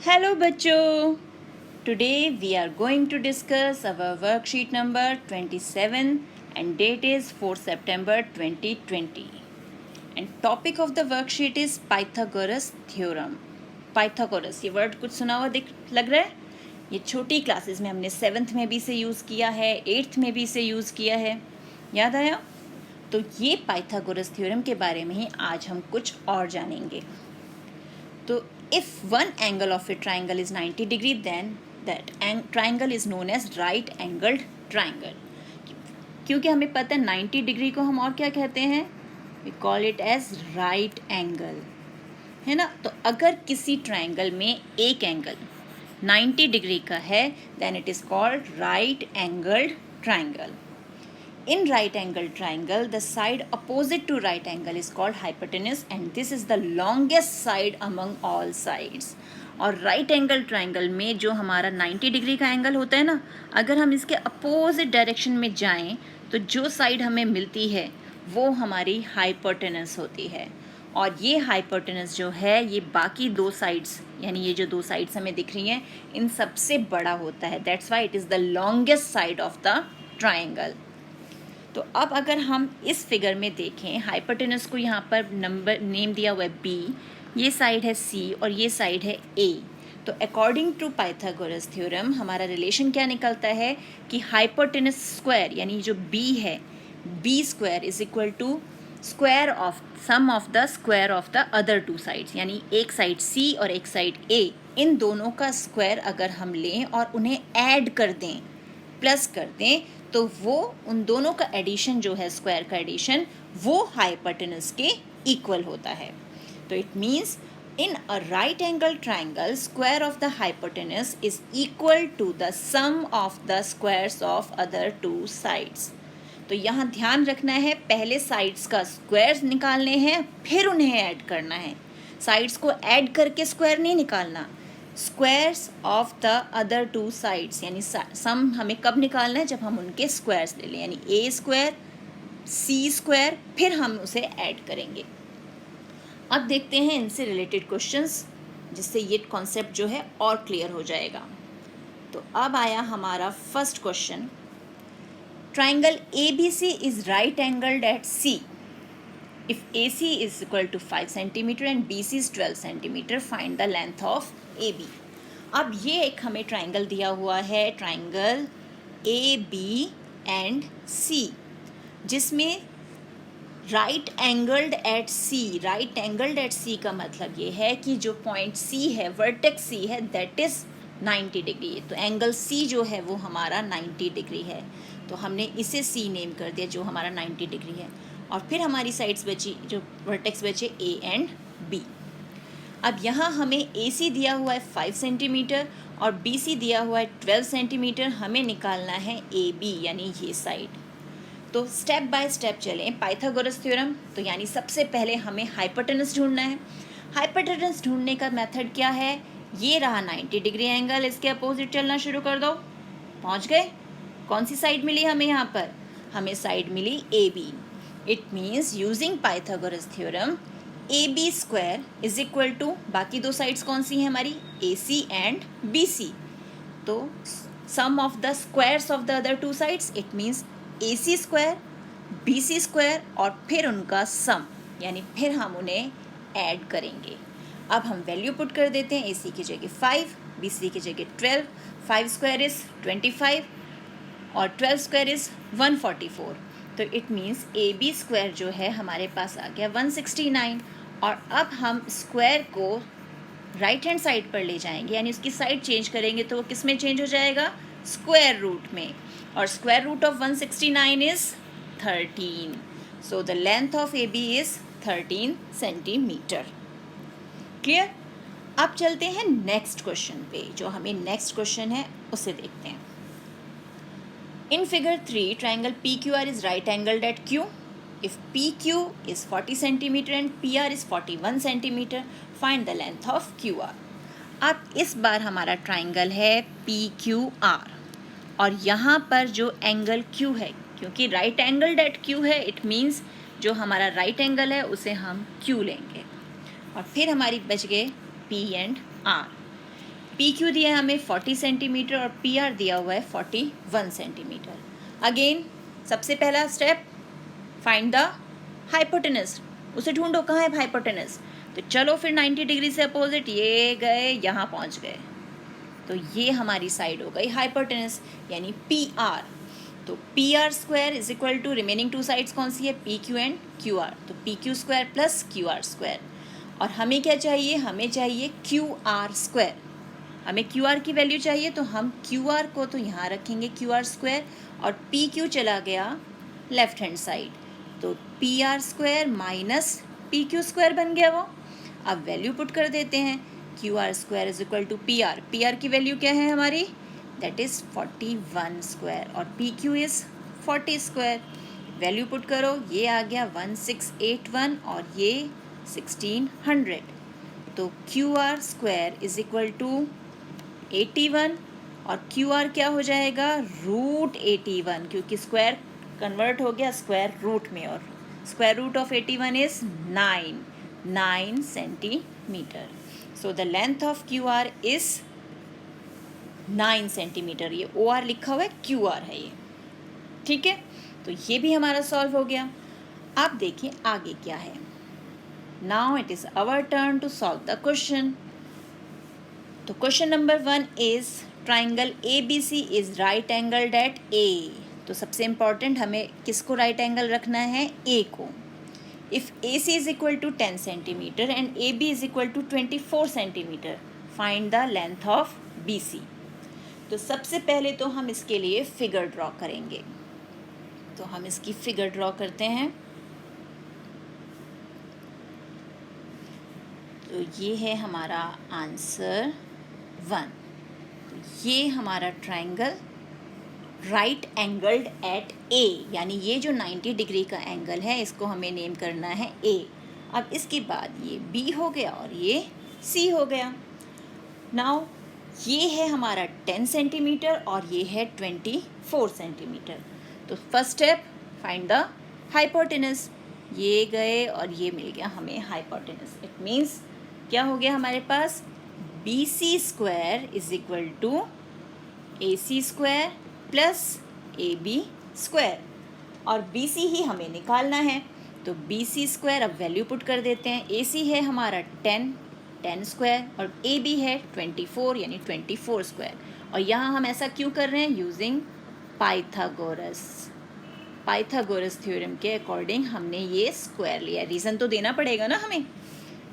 Hello बच्चों, today we are going to discuss our worksheet number 27 and date is 4 September 2020 and topic of the worksheet is Pythagoras theorem. Pythagoras ये word कुछ सुना हुआ लग रहा है? ये छोटी क्लासेस में हमने 7th में भी इसे यूज़ किया है, 8th में भी इसे यूज़ किया है, याद आया? तो ये पाइथागोरस थ्योरम के बारे में ही आज हम कुछ और जानेंगे. तो if one angle of a triangle is 90 degree then that triangle is known as right angled triangle. क्योंकि हमें पता है 90 डिग्री को हम और क्या कहते हैं? We call it as right angle, है ना. तो अगर किसी ट्रायंगल में एक एंगल 90 डिग्री का है then it is called right angled triangle. In right angle triangle, the side opposite to right angle is called hypotenuse and this is the longest side among all sides. और right angle triangle में जो हमारा 90 degree का angle होता है ना, अगर हम इसके अपोजिट डायरेक्शन में जाएं तो जो साइड हमें मिलती है वो हमारी हाइपोटेनस होती है. और ये हाइपोटेनस जो है ये बाकी दो साइड्स यानी ये जो दो साइड्स हमें दिख रही हैं इन सबसे बड़ा होता है. That's why it is the longest side of the triangle. तो अब अगर हम इस फिगर में देखें, हाइपोटेनस को यहाँ पर नंबर नेम दिया हुआ है बी, ये साइड है सी और ये साइड है ए. तो अकॉर्डिंग टू पाइथागोरस थ्योरम हमारा रिलेशन क्या निकलता है कि हाइपोटेनस स्क्वायर यानी जो बी है, B square is equal to square of sum of the square of the other two sides. यानी एक साइड सी और एक साइड ए, इन दोनों का स्क्वायर अगर हम लें और उन्हें ऐड कर दें, प्लस कर दें, तो वो उन दोनों का एडिशन जो है, स्क्वायर का एडिशन, वो हाइपोटेनस के इक्वल होता है. तो it means in a right angle triangle square of the hypotenuse is equal to the sum of the squares of other two sides. तो यहाँ ध्यान रखना है, पहले साइड्स का स्क्वायर्स निकालने हैं फिर उन्हें ऐड करना है. साइड्स को ऐड करके स्क्वायर नहीं निकालना. Squares of the other two sides यानी सम हमें कब निकालना है? जब हम उनके स्क्वायर्स ले लें, यानी ए स्क्वायर सी स्क्वायर, फिर हम उसे ऐड करेंगे. अब देखते हैं इनसे रिलेटेड क्वेश्चंस जिससे ये कॉन्सेप्ट जो है और क्लियर हो जाएगा. तो अब आया हमारा first question. Triangle A B C is right angled at C. If AC is equal to 5 cm and BC is 12 cm, find the length of AB. अब ये एक हमें ट्राइंगल दिया हुआ है, ट्राइंगल AB एंड C, जिसमें right angled eight C. Right angled eight C का मतलब ये है कि जो पॉइंट C है, वर्टेक्स C है, दैट इज़ 90 डिग्री. तो एंगल C जो है वो हमारा 90 डिग्री है. तो हमने इसे C नेम कर दिया जो हमारा 90 डिग्री है. और फिर हमारी साइड्स बची, जो वर्टेक्स बचे ए एंड बी. अब यहाँ हमें ए सी दिया हुआ है 5 सेंटीमीटर और बी सी दिया हुआ है 12 सेंटीमीटर. हमें निकालना है ए बी यानी ये साइड. तो स्टेप बाय स्टेप चलें. पाइथागोरस थ्योरम, तो यानी सबसे पहले हमें हाइपोटेनस ढूंढना है. हाइपोटेनस ढूंढने का मेथड क्या है? ये रहा 90 डिग्री एंगल, इसके अपोजिट चलना शुरू कर दो. पहुँच गए? कौन सी साइड मिली हमें? यहाँ पर हमें साइड मिली A B. It means using Pythagoras theorem, AB square is equal to, बाकी दो साइड्स कौन सी हैं हमारी? AC and BC. तो sum of the squares of the other two sides, it means AC square, BC square और फिर उनका sum, यानी फिर हम उन्हें ऐड करेंगे. अब हम वैल्यू पुट कर देते हैं. AC की जगह 5, BC की जगह 12, 5 स्क्वायर इज़ 25 और 12 स्क्वायर इज़ 144. तो it means A B square जो है हमारे पास आ गया 169. और अब हम स्क्वायर को राइट हैंड साइड पर ले जाएंगे, यानी उसकी साइड चेंज करेंगे तो वो किस में चेंज हो जाएगा? स्क्वायर रूट में. और square root of 169 is 13. So the length of A B is 13 centimetre. Clear? अब चलते हैं नेक्स्ट क्वेश्चन पे. जो हमें नेक्स्ट क्वेश्चन है उसे देखते हैं. In figure 3, triangle PQR is right angled at Q. If PQ is 40 cm and PR is 41 cm, find the length of QR. अब इस बार हमारा ट्राइंगल है PQR और यहाँ पर जो एंगल Q है, क्योंकि राइट एंगल्ड एट Q है, इट मीन्स जो हमारा राइट एंगल है उसे हम Q लेंगे. और फिर हमारी बच गए P and R. P Q दिया है हमें 40 सेंटीमीटर और पी आर दिया हुआ है 41 सेंटीमीटर। अगेन सबसे पहला स्टेप, फाइंड द हाइपोटेनस, उसे ढूंढो कहाँ है हाइपोटेनस। तो चलो फिर 90 डिग्री से अपोजिट ये गए, यहाँ पहुँच गए, तो ये हमारी साइड हो गई हाइपोटेनस यानी पी आर। तो P R square is equal to remaining two sides कौन सी है, P Q and Q R, तो P Q square plus Q R square. और हमें क्या चाहिए, हमें चाहिए क्यू आर स्क्वायर, हमें क्यू आर की वैल्यू चाहिए, तो हम क्यू आर को तो यहाँ रखेंगे क्यू आर स्क्वायर, और पी क्यू चला गया लेफ्ट हैंड साइड, तो P R square minus P Q square बन गया वो। अब वैल्यू पुट कर देते हैं, Q R square is equal to P R की वैल्यू क्या है हमारी, दैट इज़ 41 स्क्वायर, और P Q is 40 square. Value put करो, ये आ गया 1681 और ये 1600, तो Q R square is equal to 81 और क्यू आर क्या हो जाएगा, रूट 81, क्योंकि स्क्वायर कन्वर्ट हो गया स्क्वायर रूट में, और square root of 81 is 9 centimetre. So the length of Q R is 9 centimetre. ये ओ आर लिखा हुआ है, क्यू आर है ये, ठीक है। तो ये भी हमारा सॉल्व हो गया। आप देखिए आगे क्या है। Now it is our turn to solve the question. तो question number 1 is triangle A B C is right angled at A. तो सबसे इंपॉर्टेंट हमें किसको राइट एंगल रखना है, ए को। If A C is equal to 10 centimetre and A B is equal to 24 centimetre, find the length of B C. तो सबसे पहले तो हम इसके लिए फिगर ड्रॉ करेंगे, तो हम इसकी फिगर ड्रॉ करते हैं। तो ये है हमारा आंसर 1। तो ये हमारा ट्राइंगल राइट एंगल्ड एट ए, यानी ये जो 90 डिग्री का एंगल है इसको हमें नेम करना है ए। अब इसके बाद ये बी हो गया और ये सी हो गया। नाउ ये है हमारा 10 सेंटीमीटर और ये है 24 सेंटीमीटर। तो first step, find the hypotenuse. ये गए और ये मिल गया हमें हाइपोटेनस। इट मीन्स क्या हो गया हमारे पास, B C square is equal to A C square plus A B square, और बी सी ही हमें निकालना है। तो बी सी स्क्वायर, अब वैल्यू पुट कर देते हैं। ए सी है हमारा 10 स्क्वायर और ए बी है 24 यानी 24 स्क्वायर। और यहाँ हम ऐसा क्यों कर रहे हैं, यूजिंग पाइथागोरस थ्योरम के अकॉर्डिंग हमने ये स्क्वायर लिया। रीज़न तो देना पड़ेगा ना हमें।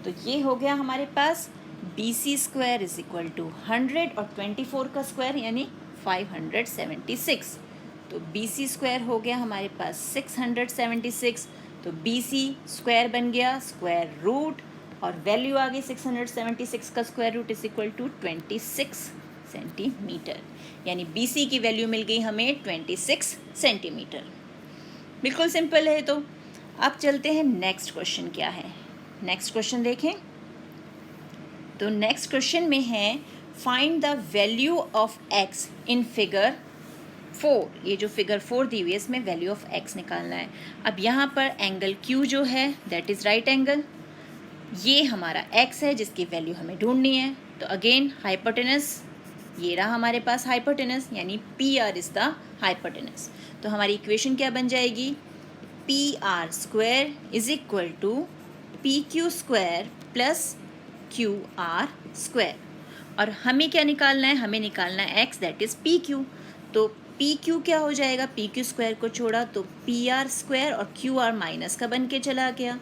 तो ये हो गया हमारे पास B C square is equal to 100 और 24 का स्क्वायर यानी 576। तो बी सी स्क्वायर हो गया हमारे पास 676। तो बी सी स्क्वायर बन गया स्क्वायर रूट, और वैल्यू आ गई 676 का square root is equal to 26 centimetre, यानी बी सी की वैल्यू मिल गई हमें 26 सेंटीमीटर। बिल्कुल सिंपल है। तो अब चलते हैं नेक्स्ट क्वेश्चन क्या है। नेक्स्ट क्वेश्चन देखें। तो नेक्स्ट क्वेश्चन में है find the value of x in figure 4। ये जो फिगर 4 दी हुई है इसमें वैल्यू ऑफ x निकालना है। अब यहाँ पर एंगल Q जो है दैट इज़ राइट एंगल, ये हमारा x है जिसकी वैल्यू हमें ढूंढनी है। तो अगेन हाइपोटेनस, ये रहा हमारे पास हाइपोटेनस, यानी P R is the hypotenuse. तो हमारी इक्वेशन क्या बन जाएगी, P R square is equal to P Q square plus Q R square. और हमें क्या निकालना है, हमें निकालना है x that is P Q. तो पी क्यू क्या हो जाएगा, पी क्यू स्क्वायर को छोड़ा तो पी आर स्क्वायर और क्यू आर माइनस का बन के चला गया।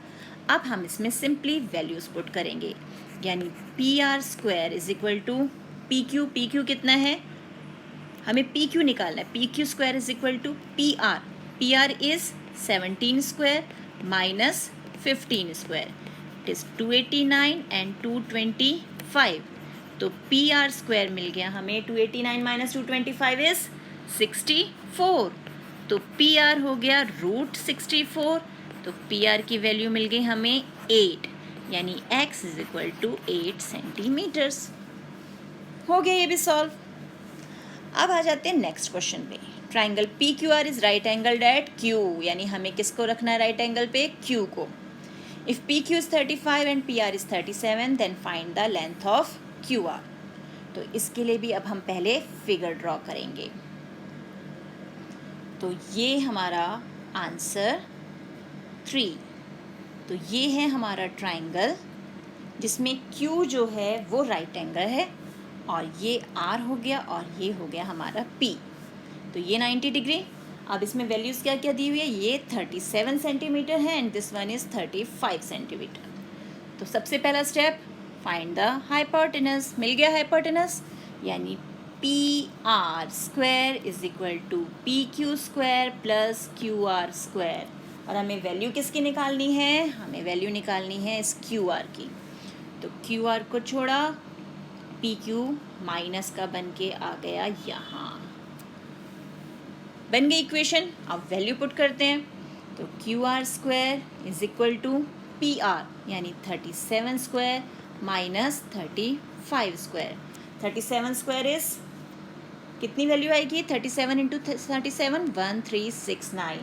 अब हम इसमें सिंपली वैल्यूज पुट करेंगे, यानी P R square is equal to P Q कितना है, हमें पी क्यू निकालना है। P Q square is equal to P R is 17 square minus 15 square, it is 289 and 225। तो पी आर स्क्वायर मिल गया हमें 289 माइनस 225 इज 64। तो पी आर हो गया रूट 64। तो पी आर की वैल्यू मिल गई हमें 8, यानी x is equal to 8 centimetres. हो गया ये भी सॉल्व। अब आ जाते हैं नेक्स्ट क्वेश्चन पे। Triangle P Q R is right angled at Q, यानी हमें किसको रखना है राइट एंगल पे, क्यू को। If P Q is 35 and P R is 37 then find the length of Q R. तो इसके लिए भी अब हम पहले फिगर ड्रॉ करेंगे। तो ये हमारा आंसर 3। तो ये है हमारा ट्राइंगल जिसमें Q जो है वो राइट एंगल है, और ये R हो गया और ये हो गया हमारा P। तो ये 90 डिग्री। अब इसमें वैल्यूज़ क्या क्या दी हुई है, ये 37 सेंटीमीटर है and this one is 35 centimetre. तो सबसे पहला स्टेप, फाइंड द हाइपोटेनस। मिल गया हाइपोटेनस, यानी PR square is equal to PQ square plus QR square. और हमें वैल्यू किसकी निकालनी है, हमें वैल्यू निकालनी है इस QR की। तो QR को छोड़ा, PQ माइनस का बन के आ गया यहाँ, बन गई इक्वेशन। अब वैल्यू पुट करते हैं। तो QR square is equal to PR यानी 37 square minus 35 square. 37 square is कितनी वैल्यू आएगी, 37 इंटू 37 1369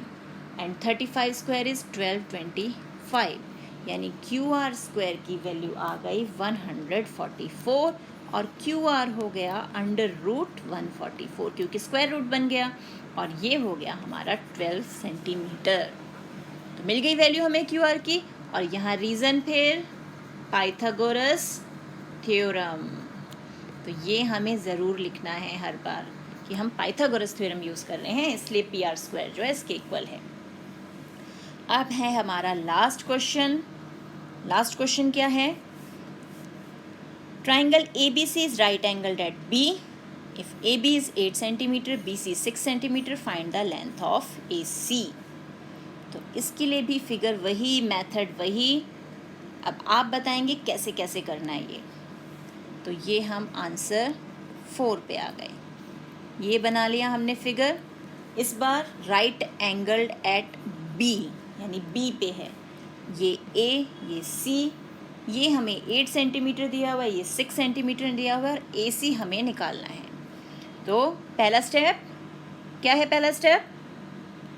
एंड 35 स्क्वायर इज 1225, यानी QR स्क्वायर की वैल्यू आ गई 144 और QR हो गया अंडर रूट 144 क्योंकि स्क्वायर रूट बन गया, और ये हो गया हमारा 12 सेंटीमीटर। तो मिल गई वैल्यू हमें QR की। और यहाँ रीज़न फिर पाइथागोरस थ्योरम। तो ये हमें ज़रूर लिखना है हर बार कि हम पाइथागोरस थ्योरम यूज़ कर रहे हैं, इसलिए PR स्क्वायर जो है इसके इक्वल है। अब है हमारा लास्ट क्वेश्चन। लास्ट क्वेश्चन क्या है, triangle ABC is right angled at B. If AB is 8 centimeter, BC 6 centimeter, find the length of AC. तो इसके लिए भी फिगर वही, मेथड वही। अब आप बताएंगे कैसे कैसे करना है ये। तो ये हम आंसर 4 पे आ गए। ये बना लिया हमने फिगर। इस बार राइट एंगल्ड एट B यानी B पे है। ये A, ये C, ये हमें 8 सेंटीमीटर दिया हुआ है, ये 6 सेंटीमीटर दिया हुआ है, और AC हमें निकालना है। तो पहला स्टेप क्या है, पहला स्टेप,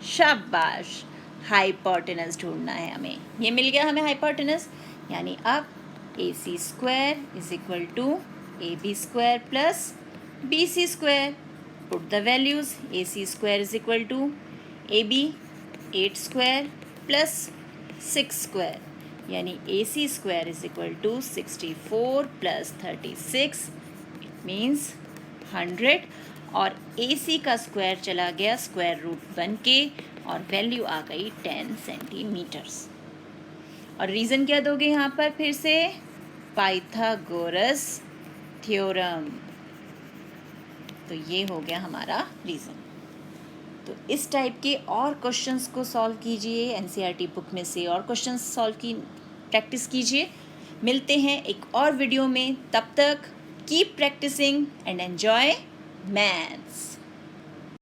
शाबाश, हाइपोटेनस ढूंढना है हमें। ये मिल गया हमें हाइपोटेनस, यानी अब AC square is equal to AB square plus BC square. Put the values, AC square is equal to AB 8 square plus 6 square, यानी AC square is equal to 64 plus 36, it means 100, और AC का square चला गया square root बन के, और value आ गई 10 सेंटीमीटर्स। और रीज़न क्या दोगे यहाँ पर, फिर से पाइथागोरस थ्योरम। तो ये हो गया हमारा रीज़न। तो इस टाइप के और क्वेश्चंस को सॉल्व कीजिए, NCERT बुक में से और क्वेश्चंस सॉल्व की प्रैक्टिस कीजिए। मिलते हैं एक और वीडियो में, तब तक keep practising and enjoy maths.